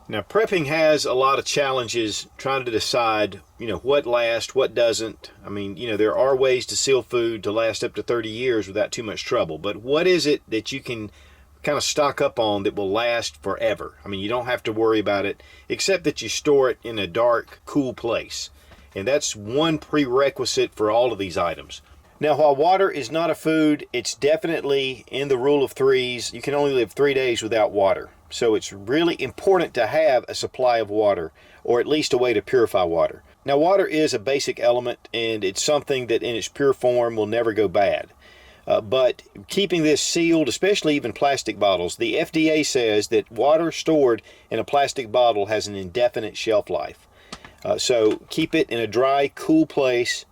Now, prepping has a lot of challenges trying to decide, what lasts, what doesn't. I mean, there are ways to seal food to last up to 30 years without too much trouble. But what is it that you can kind of stock up on that will last forever? I mean, you don't have to worry about it, except that you store it in a dark, cool place. And that's one prerequisite for all of these items. Now, while water is not a food, it's definitely in the rule of threes. You can only live 3 days without water. So it's really important to have a supply of water, or at least a way to purify water. Now, water is a basic element, and it's something that in its pure form will never go bad. But keeping this sealed, especially even plastic bottles, the FDA says that water stored in a plastic bottle has an indefinite shelf life. So keep it in a dry, cool place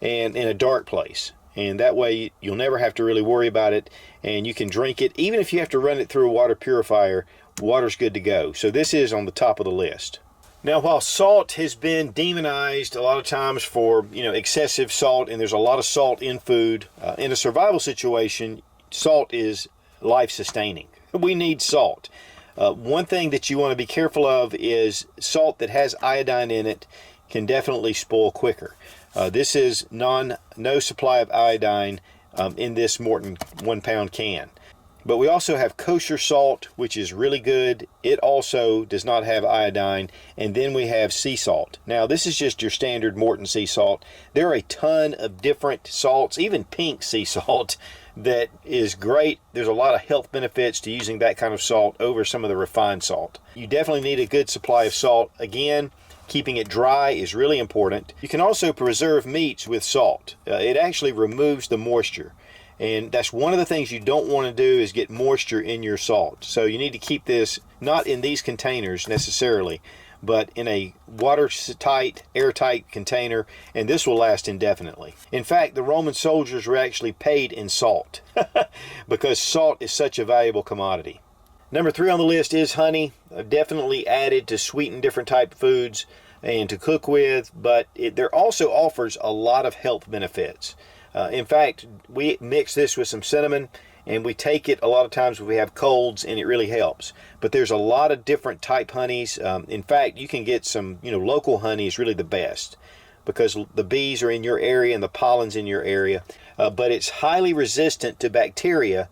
and in a dark place. And that way you'll never have to really worry about it, and you can drink it. Even if you have to run it through a water purifier, water's good to go. So this is on the top of the list. Now, while salt has been demonized a lot of times for, excessive salt, and there's a lot of salt in food, in a survival situation, salt is life-sustaining. We need salt. One thing that you want to be careful of is salt that has iodine in it can definitely spoil quicker. This is no supply of iodine in this Morton 1 pound can. But we also have kosher salt, which is really good. It also does not have iodine. And then we have sea salt. Now, this is just your standard Morton sea salt. There are a ton of different salts, even pink sea salt, that is great. There's a lot of health benefits to using that kind of salt over some of the refined salt. You definitely need a good supply of salt. Again, keeping it dry is really important. You can also preserve meats with salt. It actually removes the moisture. And that's one of the things you don't want to do, is get moisture in your salt. So you need to keep this not in these containers necessarily, but in a watertight, airtight container, and this will last indefinitely. In fact, the Roman soldiers were actually paid in salt because salt is such a valuable commodity. Number 3 on the list is honey. Definitely added to sweeten different type of foods and to cook with, but there also offers a lot of health benefits. In fact, we mix this with some cinnamon, and we take it a lot of times when we have colds, and it really helps. But there's a lot of different type honeys. In fact, you can get some, local honey is really the best because the bees are in your area and the pollen's in your area. But it's highly resistant to bacteria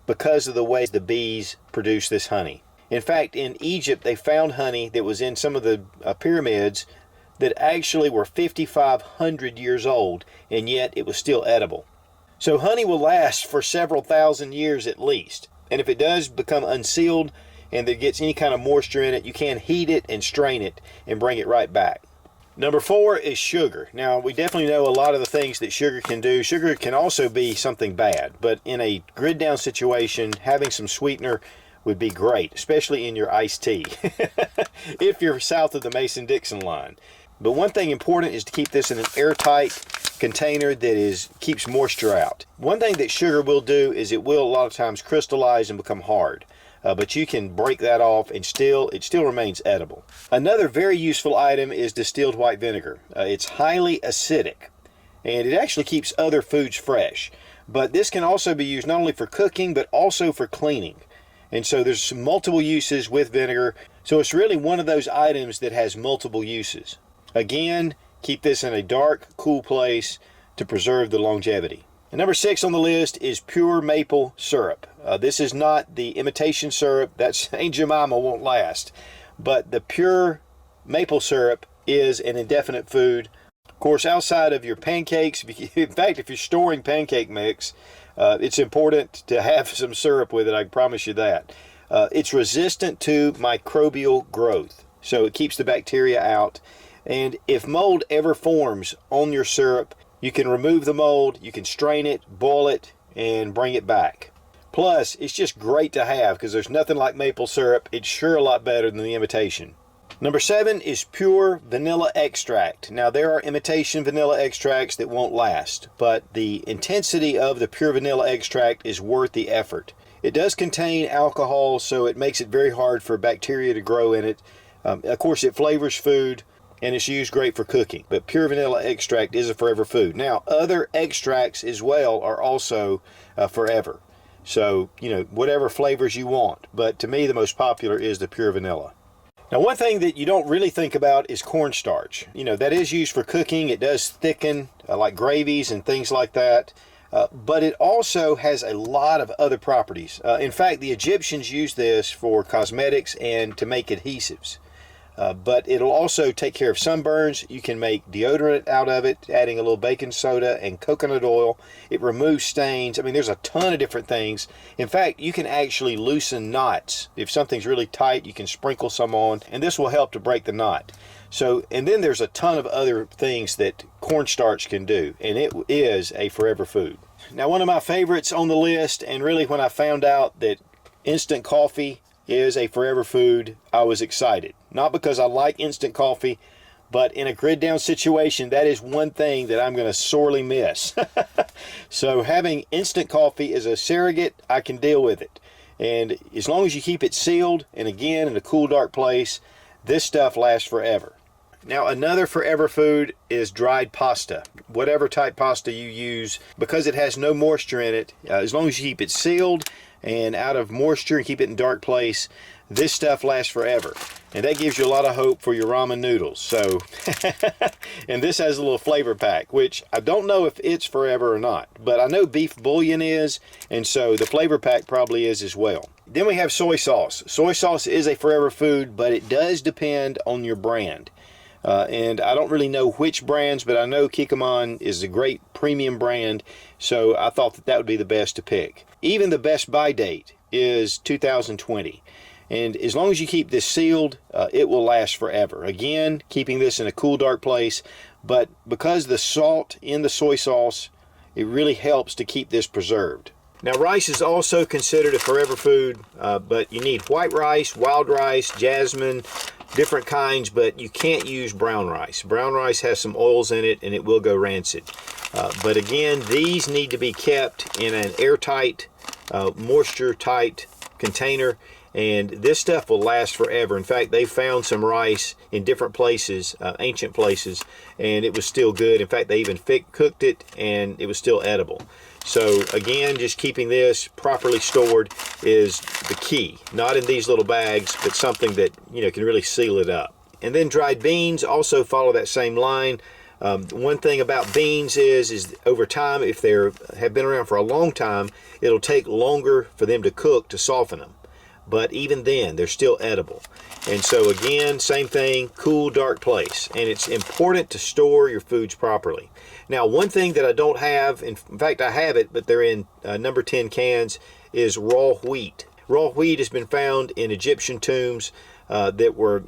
because of the way the bees produce this honey. In fact, in Egypt, they found honey that was in some of the pyramids that actually were 5,500 years old, and yet it was still edible. So honey will last for several thousand years at least. And if it does become unsealed and there gets any kind of moisture in it, you can heat it and strain it and bring it right back. Number 4 is sugar. Now, we definitely know a lot of the things that sugar can do. Sugar can also be something bad, but in a grid down situation, having some sweetener would be great, especially in your iced tea, if you're south of the Mason-Dixon line. But one thing important is to keep this in an airtight container that keeps moisture out. One thing that sugar will do is it will a lot of times crystallize and become hard. But you can break that off and it still remains edible. Another very useful item is distilled white vinegar. It's highly acidic, and it actually keeps other foods fresh. But this can also be used not only for cooking, but also for cleaning. And so there's multiple uses with vinegar. So it's really one of those items that has multiple uses. Again, keep this in a dark, cool place to preserve the longevity. And number 6 on the list is pure maple syrup. This is not the imitation syrup. That St. Jemima won't last. But the pure maple syrup is an indefinite food. Of course, outside of your pancakes, in fact, if you're storing pancake mix, it's important to have some syrup with it, I promise you that. It's resistant to microbial growth, so it keeps the bacteria out. And if mold ever forms on your syrup, you can remove the mold, you can strain it, boil it, and bring it back. Plus, it's just great to have because there's nothing like maple syrup. It's sure a lot better than the imitation. Number 7 is pure vanilla extract. Now, there are imitation vanilla extracts that won't last, but the intensity of the pure vanilla extract is worth the effort. It does contain alcohol, so it makes it very hard for bacteria to grow in it. Of course, it flavors food, and it's used great for cooking. But pure vanilla extract is a forever food. Now, other extracts as well are also forever. So, whatever flavors you want. But to me, the most popular is the pure vanilla. Now, one thing that you don't really think about is cornstarch. You know, that is used for cooking. It does thicken like gravies and things like that. But it also has a lot of other properties. In fact, the Egyptians used this for cosmetics and to make adhesives. But it'll also take care of sunburns. You can make deodorant out of it, adding a little baking soda and coconut oil. It removes stains. I mean, there's a ton of different things. In fact, you can actually loosen knots. If something's really tight, you can sprinkle some on, and this will help to break the knot. So, and then there's a ton of other things that cornstarch can do, and it is a forever food. Now, one of my favorites on the list, and really when I found out that instant coffee is a forever food, I was excited. Not because I like instant coffee, but in a grid down situation, that is one thing that I'm going to sorely miss. So having instant coffee as a surrogate, I can deal with it. And as long as you keep it sealed, and again, in a cool, dark place, this stuff lasts forever. Now, another forever food is dried pasta. Whatever type pasta you use, because it has no moisture in it, as long as you keep it sealed and out of moisture and keep it in a dark place, this stuff lasts forever. And that gives you a lot of hope for your ramen noodles. So, and this has a little flavor pack, which I don't know if it's forever or not, but I know beef bouillon is, and so the flavor pack probably is as well. Then we have soy sauce. Soy sauce is a forever food, but it does depend on your brand. And I don't really know which brands, but I know Kikkoman is a great premium brand, so I thought that that would be the best to pick. Even the best buy date is 2020. And as long as you keep this sealed, it will last forever. Again, keeping this in a cool, dark place, but because the salt in the soy sauce, it really helps to keep this preserved. Now, rice is also considered a forever food, but you need white rice, wild rice, jasmine, different kinds, but you can't use brown rice. Brown rice has some oils in it and it will go rancid. But again, these need to be kept in an airtight, moisture-tight container, and this stuff will last forever. In fact, they found some rice in different places, ancient places, and it was still good. In fact, they even cooked it and it was still edible. So again, just keeping this properly stored is the key. Not in these little bags, but something that, you know, can really seal it up. And then dried beans also follow that same line. One thing about beans is over time, if they have been around for a long time, it'll take longer for them to cook to soften them. But even then, they're still edible. And so again, same thing, cool, dark place. And it's important to store your foods properly. Now, one thing that I don't have, in fact, I have it, but they're in number 10 cans, is raw wheat. Raw wheat has been found in Egyptian tombs that were,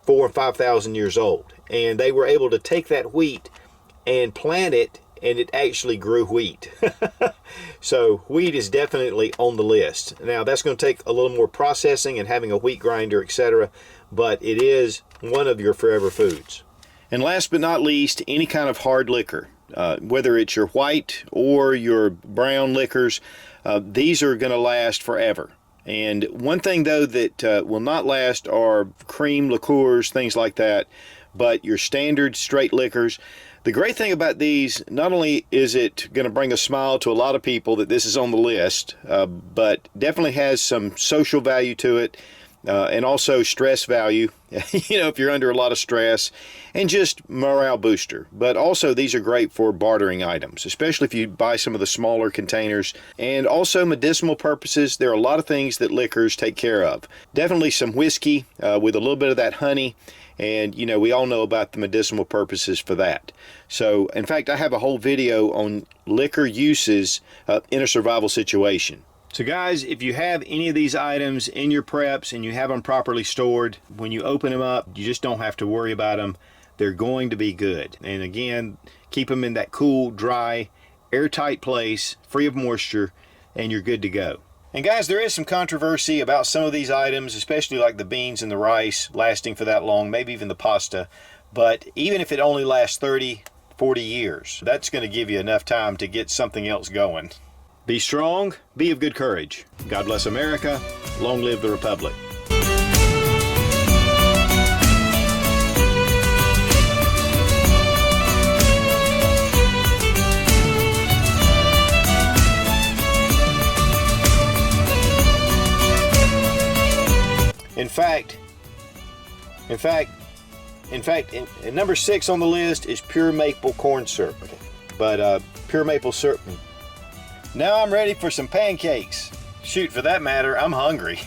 4,000 and 5,000 years old. And they were able to take that wheat and plant it, and it actually grew wheat. So wheat is definitely on the list. Now, that's going to take a little more processing and having a wheat grinder, etc., but it is one of your forever foods. And last but not least, any kind of hard liquor, whether it's your white or your brown liquors, these are going to last forever. And one thing, though, that will not last are cream liqueurs, things like that, but your standard straight liquors. The great thing about these, not only is it going to bring a smile to a lot of people that this is on the list, but definitely has some social value to it, and also stress value, if you're under a lot of stress, and just morale booster. But also these are great for bartering items, especially if you buy some of the smaller containers. And also medicinal purposes, there are a lot of things that liquors take care of. Definitely some whiskey with a little bit of that honey. And, we all know about the medicinal purposes for that. So, in fact, I have a whole video on liquor uses in a survival situation. So, guys, if you have any of these items in your preps and you have them properly stored, when you open them up, you just don't have to worry about them. They're going to be good. And again, keep them in that cool, dry, airtight place, free of moisture, and you're good to go. And guys, there is some controversy about some of these items, especially like the beans and the rice lasting for that long, maybe even the pasta. But even if it only lasts 30, 40 years, that's going to give you enough time to get something else going. Be strong, be of good courage. God bless America. Long live the Republic. In fact, In fact, in number 6 on the list is pure maple corn syrup. Okay. But pure maple syrup. Now I'm ready for some pancakes. Shoot, for that matter, I'm hungry.